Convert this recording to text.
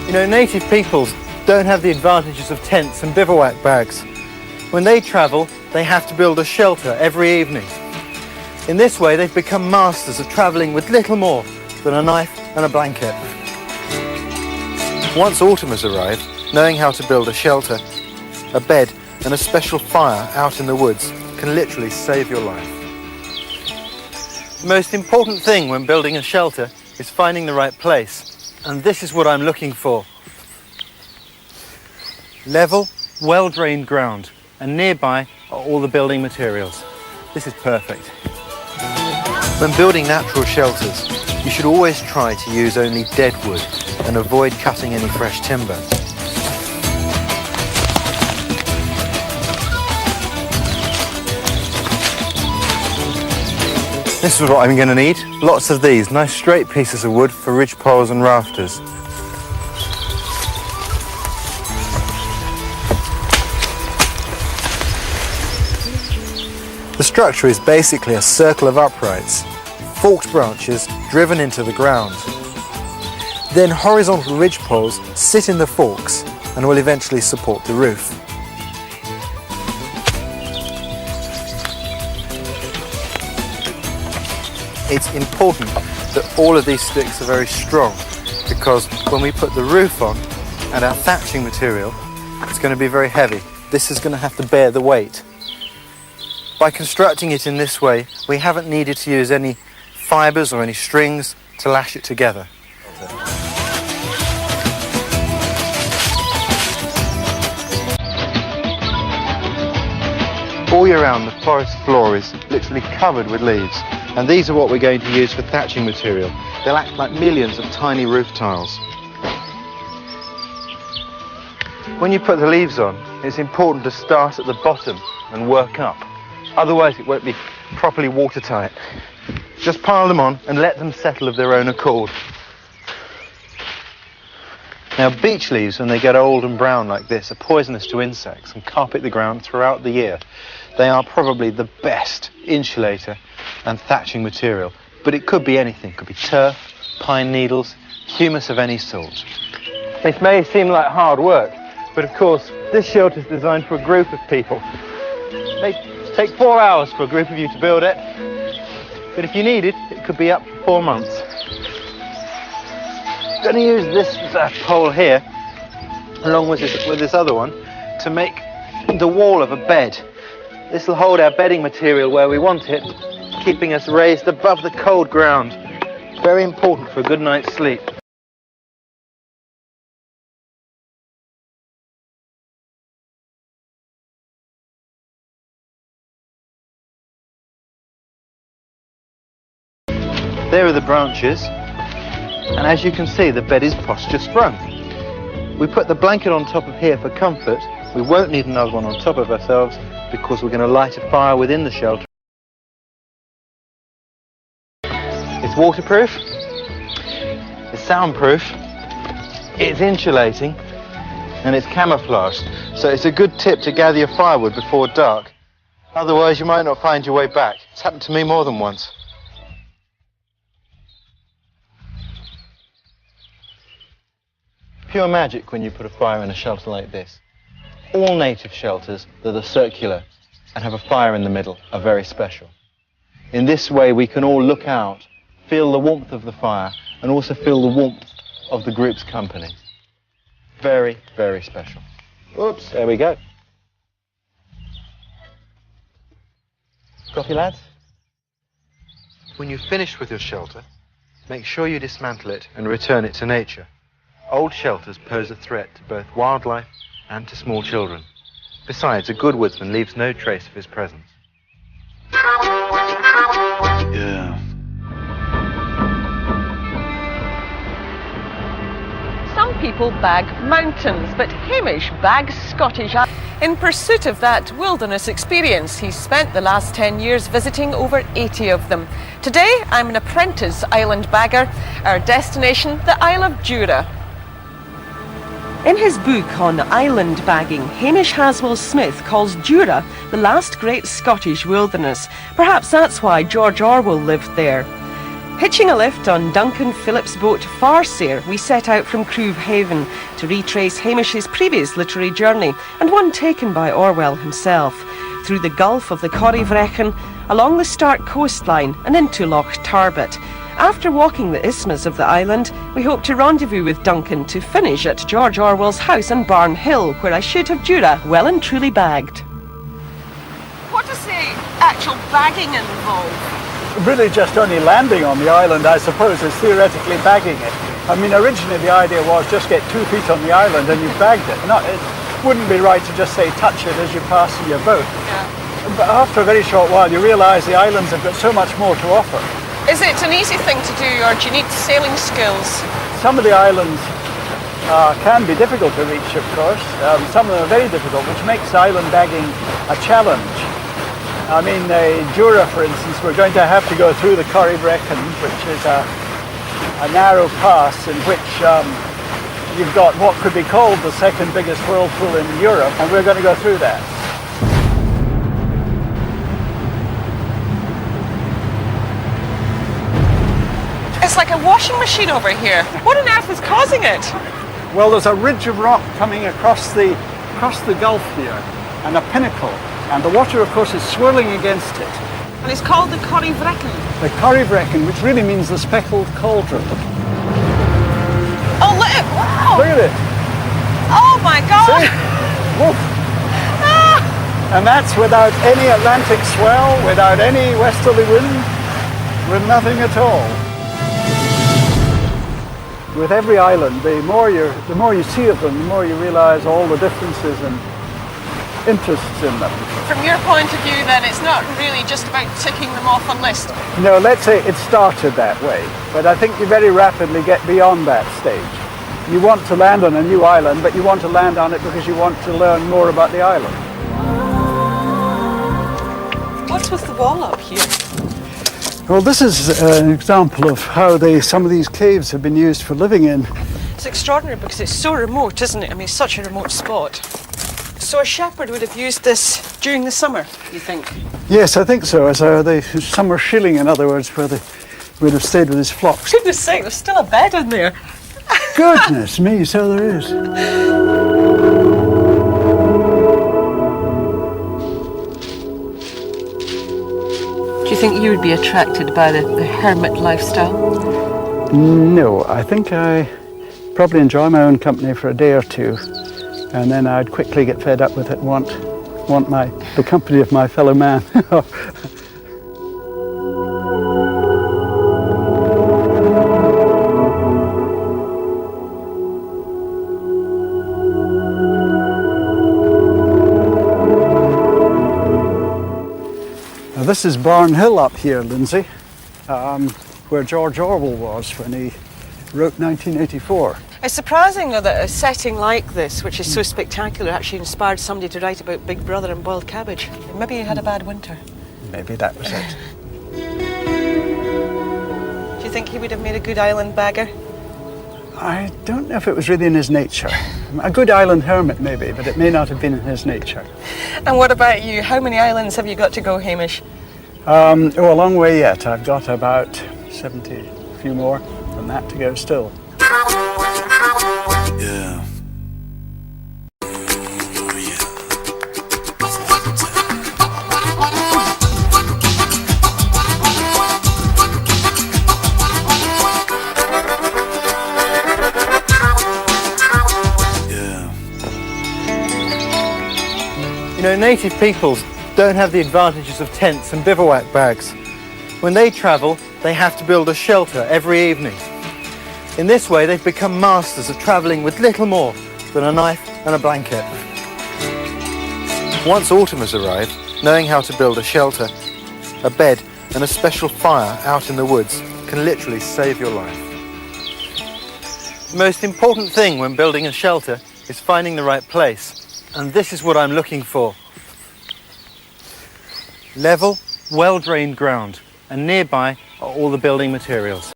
You know, native peoples don't have the advantages of tents and bivouac bags. When they travel, they have to build a shelter every evening. In this way, they've become masters of travelling with little more than a knife and a blanket. Once autumn has arrived, knowing how to build a shelter, a bed and a special fire out in the woods can literally save your life. The most important thing when building a shelter is finding the right place, and this is what I'm looking for. Level, well-drained ground, and nearby are all the building materials. This is perfect. When building natural shelters, you should always try to use only dead wood and avoid cutting any fresh timber. This is what I'm going to need. Lots of these, nice straight pieces of wood for ridge poles and rafters. The structure is basically a circle of uprights, forked branches driven into the ground. Then horizontal ridge poles sit in the forks and will eventually support the roof. It's important that all of these sticks are very strong, because when we put the roof on and our thatching material, it's going to be very heavy. This is going to have to bear the weight. By constructing it in this way, we haven't needed to use any fibres or any strings to lash it together. All year round, the forest floor is literally covered with leaves, and these are what we're going to use for thatching material. They'll act like millions of tiny roof tiles. When you put the leaves on, it's important to start at the bottom and work up. Otherwise it won't be properly watertight. Just pile them on and let them settle of their own accord. Now, beech leaves, when they get old and brown like this, are poisonous to insects and carpet the ground throughout the year. They are probably the best insulator and thatching material, but it could be anything. It could be turf, pine needles, humus of any sort. This may seem like hard work, but of course this shelter is designed for a group of people. It may take 4 hours for a group of you to build it, but if you need it, it could be up to 4 months. I'm going to use this pole here, along with this other one, to make the wall of a bed. This will hold our bedding material where we want it, keeping us raised above the cold ground. Very important for a good night's sleep. There are the branches, and as you can see, the bed is posture sprung. We put the blanket on top of here for comfort. We won't need another one on top of ourselves because we're going to light a fire within the shelter. It's waterproof, it's soundproof, it's insulating, and it's camouflaged. So it's a good tip to gather your firewood before dark. Otherwise you might not find your way back. It's happened to me more than once. Pure magic when you put a fire in a shelter like this. All native shelters that are circular and have a fire in the middle are very special. In this way we can all look out, feel the warmth of the fire, and also feel the warmth of the group's company. Very, very special. Oops, there we go. Copy, lads? When you've finished with your shelter, make sure you dismantle it and return it to nature. Old shelters pose a threat to both wildlife and to small children. Besides, a good woodsman leaves no trace of his presence. Yeah. Some people bag mountains, but Hamish bags Scottish. In pursuit of that wilderness experience, he's spent the last 10 years visiting over 80 of them. Today, I'm an apprentice island bagger. Our destination, the Isle of Jura. In his book on island bagging, Hamish Haswell-Smith calls Jura the last great Scottish wilderness. Perhaps that's why George Orwell lived there. Hitching a lift on Duncan Phillips' boat Farseer, we set out from Cruve Haven to retrace Hamish's previous literary journey, and one taken by Orwell himself, through the Gulf of the Corryvreckan, along the Stark coastline and into Loch Tarbet. After walking the isthmus of the island, we hope to rendezvous with Duncan to finish at George Orwell's house on Barn Hill, where I should have Jura well and truly bagged. What does the actual bagging involve? Really just only landing on the island, I suppose, is theoretically bagging it. I mean, originally the idea was just get 2 feet on the island and you've bagged it. It wouldn't be right to just say touch it as you pass in your boat. Yeah. But after a very short while you realise the islands have got so much more to offer. Is it an easy thing to do, or do you need sailing skills? Some of the islands can be difficult to reach, of course. Some of them are very difficult, which makes island bagging a challenge. I mean, Jura, for instance, we're going to have to go through the Corryvreckan, which is a narrow pass in which you've got what could be called the second biggest whirlpool in Europe, and we're going to go through that. It's like a washing machine over here. What on earth is causing it? Well, there's a ridge of rock coming across the Gulf here, and a pinnacle. And the water, of course, is swirling against it. And it's called the Corryvreckan. The Corryvreckan, which really means the speckled cauldron. Oh, look! Wow! Look at it. Oh my God! See? Woof. Ah! And that's without any Atlantic swell, without any westerly wind, with nothing at all. With every island, the more you see of them, the more you realise all the differences and interests in them. From your point of view, then, it's not really just about ticking them off a list. No, let's say it started that way, but I think you very rapidly get beyond that stage. You want to land on a new island, but you want to land on it because you want to learn more about the island. What's with the wall up here? Well, this is an example of how some of these caves have been used for living in. It's extraordinary because it's so remote, isn't it? I mean, it's such a remote spot. So a shepherd would have used this during the summer, you think? Yes, I think so. As summer shilling, in other words, where they would have stayed with his flocks. Goodness sake, there's still a bed in there. Goodness me, so there is. Do you think you would be attracted by the hermit lifestyle? No, I think I probably enjoy my own company for a day or two, and then I'd quickly get fed up with it and want the company of my fellow man. Now, this is Barn Hill up here, Lindsay, where George Orwell was when he wrote 1984. It's surprising, though, that a setting like this, which is so spectacular, actually inspired somebody to write about Big Brother and boiled cabbage. Maybe he had a bad winter. Maybe that was it. Do you think he would have made a good island bagger? I don't know if it was really in his nature. A good island hermit, maybe, but it may not have been in his nature. And what about you? How many islands have you got to go, Hamish? A long way yet. I've got about 70, a few more than that to go still. Yeah. You know, native peoples don't have the advantages of tents and bivouac bags. When they travel, they have to build a shelter every evening. In this way, they've become masters of travelling with little more than a knife and a blanket. Once autumn has arrived, knowing how to build a shelter, a bed and a special fire out in the woods can literally save your life. The most important thing when building a shelter is finding the right place. And this is what I'm looking for. Level, well-drained ground, and nearby are all the building materials.